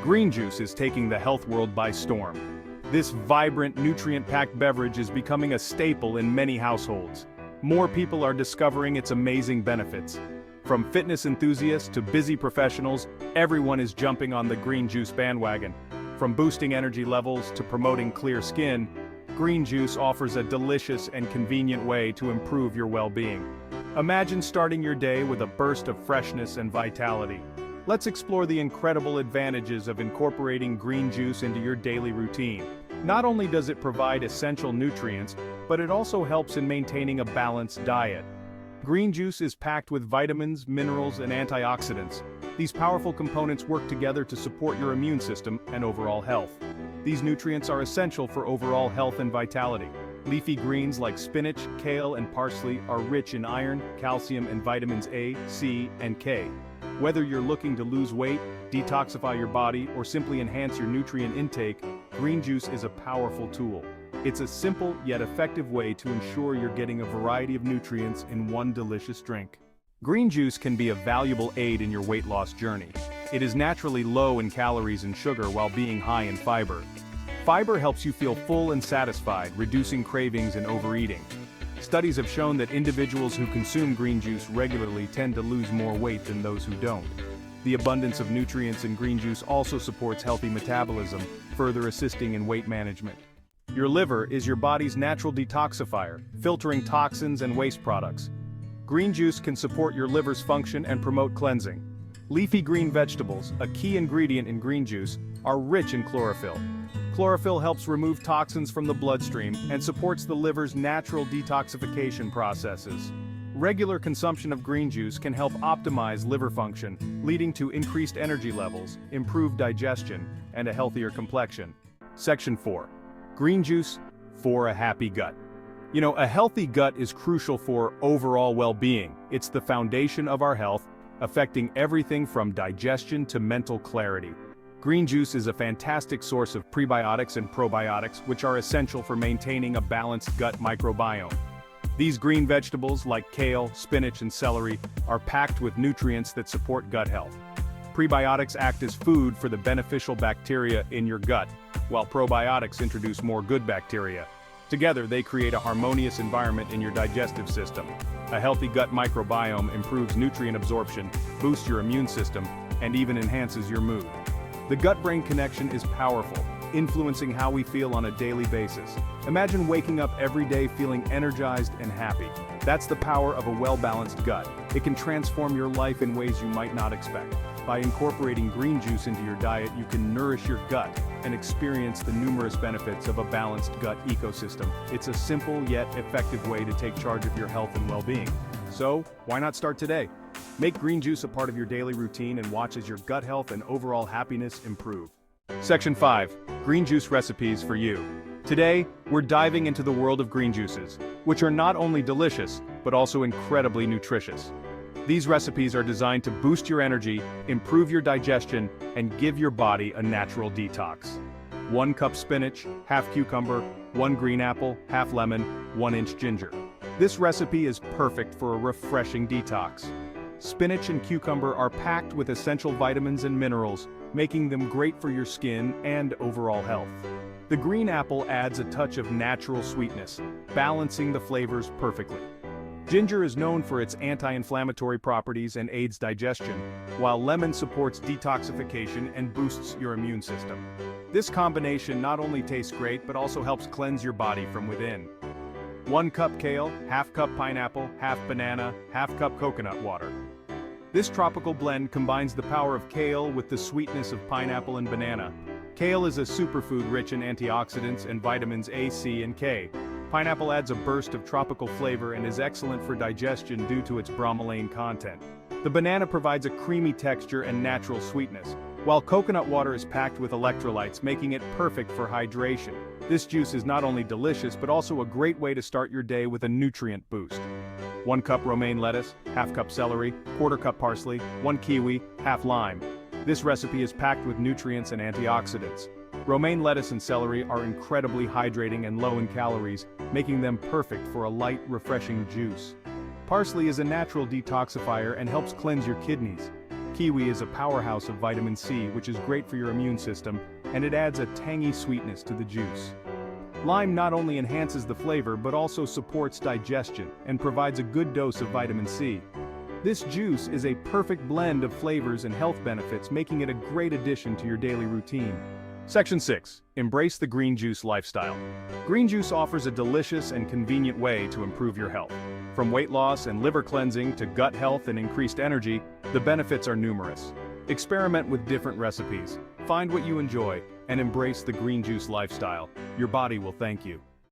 Green juice is taking the health world by storm. This vibrant, nutrient-packed beverage is becoming a staple in many households. More people are discovering its amazing benefits. From fitness enthusiasts to busy professionals, everyone is jumping on the green juice bandwagon. From boosting energy levels to promoting clear skin, green juice offers a delicious and convenient way to improve your well-being. Imagine starting your day with a burst of freshness and vitality. Let's explore the incredible advantages of incorporating green juice into your daily routine. Not only does it provide essential nutrients, but it also helps in maintaining a balanced diet. Green juice is packed with vitamins, minerals, and antioxidants. These powerful components work together to support your immune system and overall health. These nutrients are essential for overall health and vitality. Leafy greens like spinach, kale, and parsley are rich in iron, calcium, and vitamins A, C, and K. Whether you're looking to lose weight, detoxify your body, or simply enhance your nutrient intake, green juice is a powerful tool. It's a simple yet effective way to ensure you're getting a variety of nutrients in one delicious drink. Green juice can be a valuable aid in your weight loss journey. It is naturally low in calories and sugar while being high in fiber. Fiber helps you feel full and satisfied, reducing cravings and overeating. Studies have shown that individuals who consume green juice regularly tend to lose more weight than those who don't. The abundance of nutrients in green juice also supports healthy metabolism, further assisting in weight management. Your liver is your body's natural detoxifier, filtering toxins and waste products. Green juice can support your liver's function and promote cleansing. Leafy green vegetables, a key ingredient in green juice, are rich in chlorophyll. Chlorophyll helps remove toxins from the bloodstream and supports the liver's natural detoxification processes. Regular consumption of green juice can help optimize liver function, leading to increased energy levels, improved digestion, and a healthier complexion. Section 4. Green juice for a happy gut. You know, a healthy gut is crucial for overall well-being. It's the foundation of our health, affecting everything from digestion to mental clarity. Green juice is a fantastic source of prebiotics and probiotics, which are essential for maintaining a balanced gut microbiome. These green vegetables, like kale, spinach, and celery, are packed with nutrients that support gut health. Prebiotics act as food for the beneficial bacteria in your gut, while probiotics introduce more good bacteria. Together, they create a harmonious environment in your digestive system. A healthy gut microbiome improves nutrient absorption, boosts your immune system, and even enhances your mood. The gut-brain connection is powerful, influencing how we feel on a daily basis. Imagine waking up every day feeling energized and happy. That's the power of a well-balanced gut. It can transform your life in ways you might not expect. By incorporating green juice into your diet, you can nourish your gut and experience the numerous benefits of a balanced gut ecosystem. It's a simple yet effective way to take charge of your health and well-being. So, why not start today? Make green juice a part of your daily routine and watch as your gut health and overall happiness improve. Section 5. Green juice recipes for you. Today, we're diving into the world of green juices, which are not only delicious, but also incredibly nutritious. These recipes are designed to boost your energy, improve your digestion, and give your body a natural detox. 1 cup spinach, half cucumber, 1 green apple, half lemon, 1 inch ginger. This recipe is perfect for a refreshing detox. Spinach and cucumber are packed with essential vitamins and minerals, making them great for your skin and overall health. The green apple adds a touch of natural sweetness, balancing the flavors perfectly. Ginger is known for its anti-inflammatory properties and aids digestion, while lemon supports detoxification and boosts your immune system. This combination not only tastes great but also helps cleanse your body from within. 1 cup kale, half cup pineapple, half banana, half cup coconut water. This tropical blend combines the power of kale with the sweetness of pineapple and banana. Kale is a superfood rich in antioxidants and vitamins A, C, and K. Pineapple adds a burst of tropical flavor and is excellent for digestion due to its bromelain content. The banana provides a creamy texture and natural sweetness, while coconut water is packed with electrolytes, making it perfect for hydration. This juice is not only delicious but also a great way to start your day with a nutrient boost. 1 cup romaine lettuce, half cup celery, 1/4 cup parsley, 1 kiwi, half lime. This recipe is packed with nutrients and antioxidants. Romaine lettuce and celery are incredibly hydrating and low in calories, making them perfect for a light, refreshing juice. Parsley is a natural detoxifier and helps cleanse your kidneys. Kiwi is a powerhouse of vitamin C, which is great for your immune system, and it adds a tangy sweetness to the juice. Lime not only enhances the flavor but also supports digestion and provides a good dose of vitamin C. This juice is a perfect blend of flavors and health benefits, making it a great addition to your daily routine. Section 6. Embrace the green juice lifestyle. Green juice offers a delicious and convenient way to improve your health. From weight loss and liver cleansing to gut health and increased energy, the benefits are numerous. Experiment with different recipes, find what you enjoy, and embrace the green juice lifestyle. Your body will thank you.